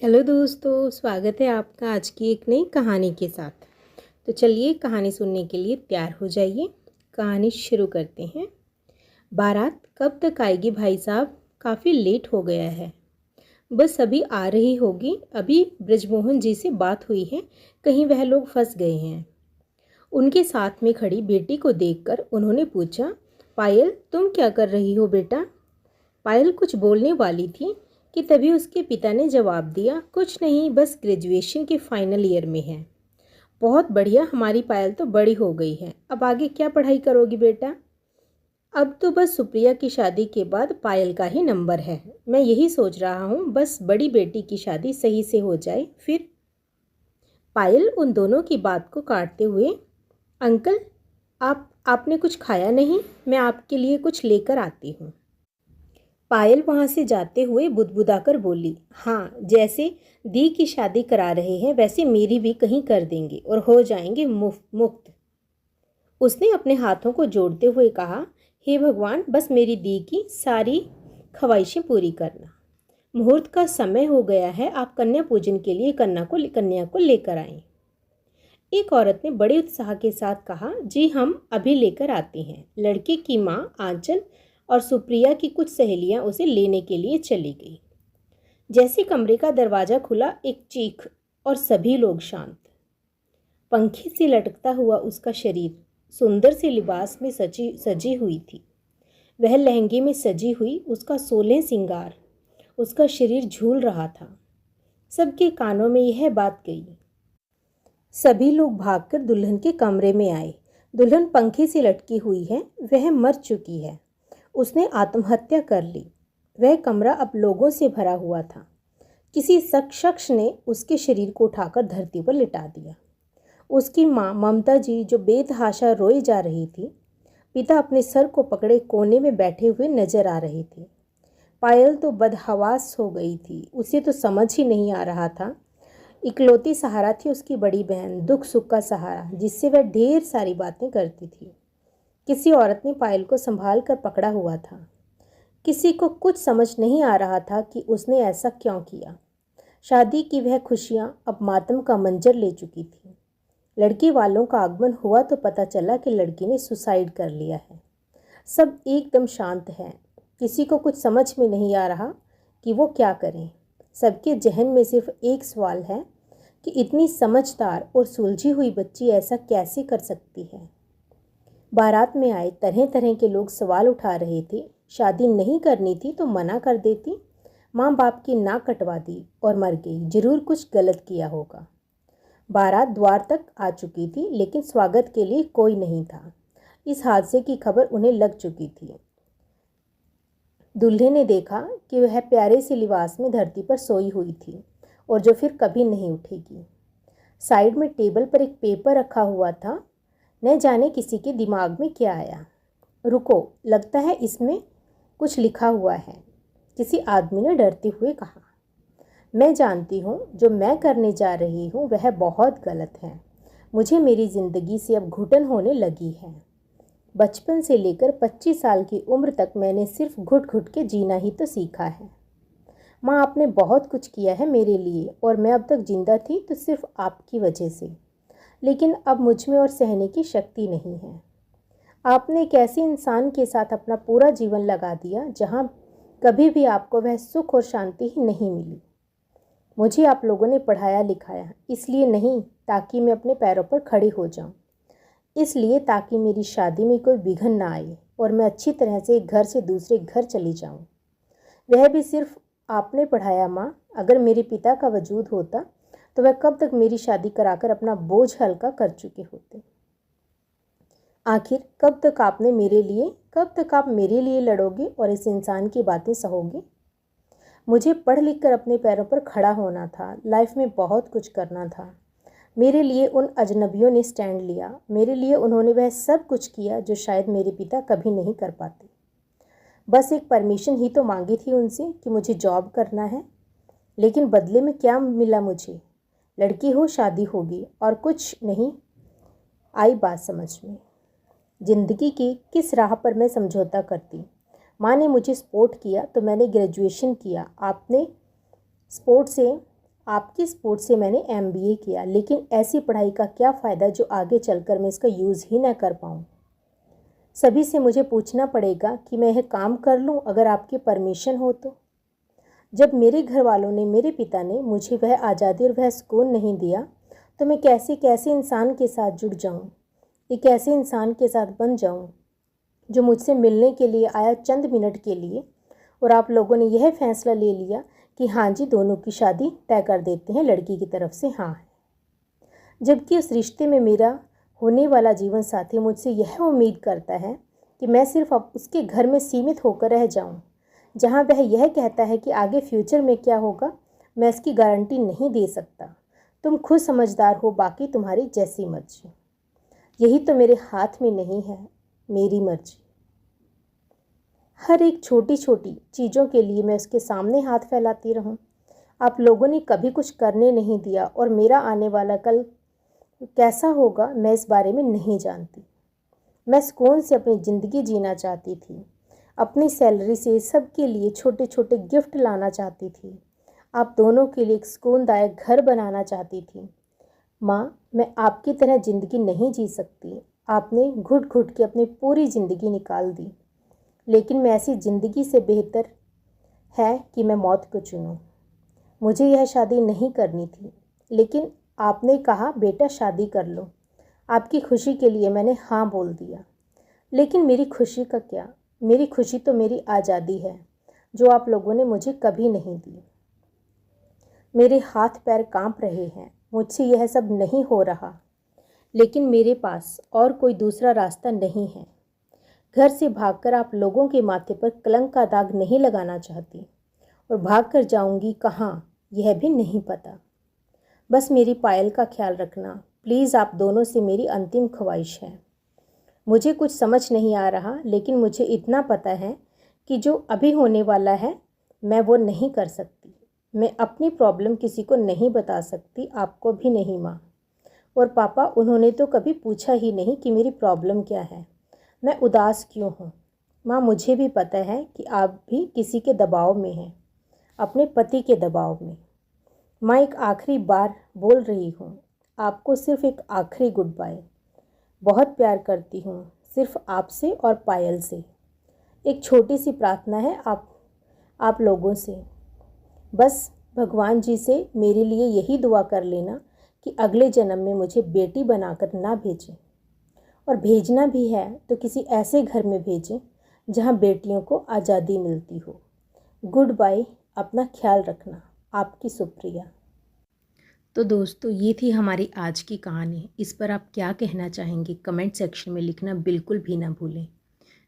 Hello दोस्तों, स्वागत है आपका आज की एक नई कहानी के साथ। तो चलिए कहानी सुनने के लिए तैयार हो जाइए। कहानी शुरू करते हैं। बारात कब तक आएगी भाई साहब? काफ़ी लेट हो गया है। बस अभी आ रही होगी। अभी ब्रजमोहन जी से बात हुई है, कहीं वह लोग फंस गए हैं। उनके साथ में खड़ी बेटी को देखकर उन्होंने पूछा, पायल तुम क्या कर रही हो बेटा? पायल कुछ बोलने वाली थी कि तभी उसके पिता ने जवाब दिया, कुछ नहीं, बस ग्रेजुएशन के फाइनल ईयर में है। बहुत बढ़िया, हमारी पायल तो बड़ी हो गई है। अब आगे क्या पढ़ाई करोगी बेटा? अब तो बस सुप्रिया की शादी के बाद पायल का ही नंबर है। मैं यही सोच रहा हूँ, बस बड़ी बेटी की शादी सही से हो जाए फिर। पायल उन दोनों की बात को काटते हुए, अंकल आपने कुछ खाया नहीं? मैं आपके लिए कुछ लेकर आती हूँ। पायल वहाँ से जाते हुए बुदबुदाकर बोली, हाँ, जैसे दी की शादी करा रहे हैं वैसे मेरी भी कहीं कर देंगे और हो जाएंगे मुक्त। उसने अपने हाथों को जोड़ते हुए कहा, हे भगवान, बस मेरी दी की सारी ख्वाहिशें पूरी करना। मुहूर्त का समय हो गया है, आप कन्या पूजन के लिए कन्या को लेकर आएं। एक औरत ने बड़े उत्साह के साथ कहा, जी हम अभी लेकर आते हैं। लड़के की माँ आंचल और सुप्रिया की कुछ सहेलियां उसे लेने के लिए चली गई। जैसे कमरे का दरवाजा खुला, एक चीख और सभी लोग शांत। पंखे से लटकता हुआ उसका शरीर सुंदर से लिबास में सजी हुई थी। वह लहंगे में सजी हुई, उसका 16 सिंगार, उसका शरीर झूल रहा था। सबके कानों में यह बात गई। सभी लोग भागकर दुल्हन के कमरे में आए। दुल्हन पंखे से लटकी हुई है, वह मर चुकी है। उसने आत्महत्या कर ली। वह कमरा अब लोगों से भरा हुआ था। किसी शख्स ने उसके शरीर को उठाकर धरती पर लिटा दिया। उसकी माँ ममता जी जो बेतहाशा रोई जा रही थी, पिता अपने सर को पकड़े कोने में बैठे हुए नजर आ रहे थे। पायल तो बदहवास हो गई थी। उसे तो समझ ही नहीं आ रहा था। इकलौती सहारा थी उसकी बड़ी बहन, दुख सुख का सहारा, जिससे वह ढेर सारी बातें करती थी। किसी औरत ने पायल को संभाल कर पकड़ा हुआ था। किसी को कुछ समझ नहीं आ रहा था कि उसने ऐसा क्यों किया। शादी की वह खुशियां अब मातम का मंजर ले चुकी थी। लड़की वालों का आगमन हुआ तो पता चला कि लड़की ने सुसाइड कर लिया है। सब एकदम शांत हैं। किसी को कुछ समझ में नहीं आ रहा कि वो क्या करें। सबके जहन में सिर्फ एक सवाल है कि इतनी समझदार और सुलझी हुई बच्ची ऐसा कैसे कर सकती है। बारात में आए तरह तरह के लोग सवाल उठा रहे थे। शादी नहीं करनी थी तो मना कर देती। माँ बाप की नाक कटवा दी और मर गई, जरूर कुछ गलत किया होगा। बारात द्वार तक आ चुकी थी, लेकिन स्वागत के लिए कोई नहीं था। इस हादसे की खबर उन्हें लग चुकी थी। दूल्हे ने देखा कि वह प्यारे से लिबास में धरती पर सोई हुई थी और जो फिर कभी नहीं उठेगी। साइड में टेबल पर एक पेपर रखा हुआ था। न जाने किसी के दिमाग में क्या आया। रुको, लगता है इसमें कुछ लिखा हुआ है, किसी आदमी ने डरते हुए कहा। मैं जानती हूँ जो मैं करने जा रही हूँ वह बहुत गलत है। मुझे मेरी ज़िंदगी से अब घुटन होने लगी है। बचपन से लेकर 25 साल की उम्र तक मैंने सिर्फ घुट घुट के जीना ही तो सीखा है। माँ, आपने बहुत कुछ किया है मेरे लिए और मैं अब तक जिंदा थी तो सिर्फ आपकी वजह से, लेकिन अब मुझ में और सहने की शक्ति नहीं है। आपने एक ऐसे इंसान के साथ अपना पूरा जीवन लगा दिया जहाँ कभी भी आपको वह सुख और शांति ही नहीं मिली। मुझे आप लोगों ने पढ़ाया लिखाया इसलिए नहीं ताकि मैं अपने पैरों पर खड़ी हो जाऊं, इसलिए ताकि मेरी शादी में कोई विघ्न ना आए और मैं अच्छी तरह से एक घर से दूसरे घर चली जाऊं। वह भी सिर्फ आपने पढ़ाया माँ। अगर मेरे पिता का वजूद होता तो वह कब तक मेरी शादी कराकर अपना बोझ हल्का कर चुके होते। आखिर कब तक आप मेरे लिए लड़ोगे और इस इंसान की बातें सहोगे? मुझे पढ़ लिख कर अपने पैरों पर खड़ा होना था। लाइफ में बहुत कुछ करना था। मेरे लिए उन अजनबियों ने स्टैंड लिया। मेरे लिए उन्होंने वह सब कुछ किया जो शायद मेरे पिता कभी नहीं कर पाते। बस एक परमिशन ही तो मांगी थी उनसे कि मुझे जॉब करना है, लेकिन बदले में क्या मिला मुझे? लड़की हो, शादी होगी और कुछ नहीं आई बात समझ में। ज़िंदगी की किस राह पर मैं समझौता करती? माँ ने मुझे सपोर्ट किया तो मैंने ग्रेजुएशन किया। आपने सपोर्ट से आपकी सपोर्ट से मैंने MBA किया, लेकिन ऐसी पढ़ाई का क्या फ़ायदा जो आगे चलकर मैं इसका यूज़ ही ना कर पाऊँ। सभी से मुझे पूछना पड़ेगा कि मैं यह काम कर लूँ अगर आपकी परमिशन हो तो। जब मेरे घर वालों ने, मेरे पिता ने मुझे वह आज़ादी और वह सुकून नहीं दिया, तो मैं कैसे इंसान के साथ जुड़ जाऊँ, एक ऐसे इंसान के साथ बन जाऊँ जो मुझसे मिलने के लिए आया चंद मिनट के लिए, और आप लोगों ने यह फैसला ले लिया कि हाँ जी, दोनों की शादी तय कर देते हैं, लड़की की तरफ से हाँ है। जबकि उस रिश्ते में मेरा होने वाला जीवन साथी मुझसे यह उम्मीद करता है कि मैं सिर्फ अब उसके घर में सीमित होकर रह जाऊं, जहां वह यह कहता है कि आगे फ्यूचर में क्या होगा मैं इसकी गारंटी नहीं दे सकता। तुम खुद समझदार हो, बाकी तुम्हारी जैसी मर्जी। यही तो मेरे हाथ में नहीं है, मेरी मर्जी। हर एक छोटी छोटी चीज़ों के लिए मैं उसके सामने हाथ फैलाती रहूं। आप लोगों ने कभी कुछ करने नहीं दिया, और मेरा आने वाला कल कैसा होगा मैं इस बारे में नहीं जानती। मैं सुकून से अपनी ज़िंदगी जीना चाहती थी। अपनी सैलरी से सबके लिए छोटे छोटे गिफ्ट लाना चाहती थी। आप दोनों के लिए एक सुकूनदायक घर बनाना चाहती थी। माँ, मैं आपकी तरह ज़िंदगी नहीं जी सकती। आपने घुट घुट के अपनी पूरी ज़िंदगी निकाल दी, लेकिन मैं ऐसी ज़िंदगी से बेहतर है कि मैं मौत को चुनूँ। मुझे यह शादी नहीं करनी थी, लेकिन आपने कहा बेटा शादी कर लो। आपकी खुशी के लिए मैंने हाँ बोल दिया। लेकिन मेरी खुशी का क्या? मेरी खुशी तो मेरी आज़ादी है, जो आप लोगों ने मुझे कभी नहीं दी। मेरे हाथ पैर कांप रहे हैं, मुझसे यह सब नहीं हो रहा, लेकिन मेरे पास और कोई दूसरा रास्ता नहीं है। घर से भागकर आप लोगों के माथे पर कलंक का दाग नहीं लगाना चाहती, और भागकर जाऊंगी कहाँ यह भी नहीं पता। बस मेरी पायल का ख्याल रखना प्लीज़, आप दोनों से मेरी अंतिम ख्वाहिश है। मुझे कुछ समझ नहीं आ रहा, लेकिन मुझे इतना पता है कि जो अभी होने वाला है मैं वो नहीं कर सकती। मैं अपनी प्रॉब्लम किसी को नहीं बता सकती, आपको भी नहीं माँ। और पापा, उन्होंने तो कभी पूछा ही नहीं कि मेरी प्रॉब्लम क्या है, मैं उदास क्यों हूँ। माँ, मुझे भी पता है कि आप भी किसी के दबाव में हैं, अपने पति के दबाव में। माँ, एक आखिरी बार बोल रही हूँ, आपको सिर्फ एक आखिरी गुड बाय। बहुत प्यार करती हूँ, सिर्फ आपसे और पायल से। एक छोटी सी प्रार्थना है आप लोगों से। बस भगवान जी से मेरे लिए यही दुआ कर लेना कि अगले जन्म में मुझे बेटी बनाकर ना भेजें, और भेजना भी है तो किसी ऐसे घर में भेजें जहाँ बेटियों को आज़ादी मिलती हो। गुड बाय, अपना ख्याल रखना। आपकी सुप्रिया। तो दोस्तों, ये थी हमारी आज की कहानी। इस पर आप क्या कहना चाहेंगे कमेंट सेक्शन में लिखना बिल्कुल भी ना भूलें।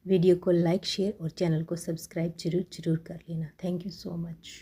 वीडियो को लाइक, शेयर और चैनल को सब्सक्राइब जरूर कर लेना। Thank you so much.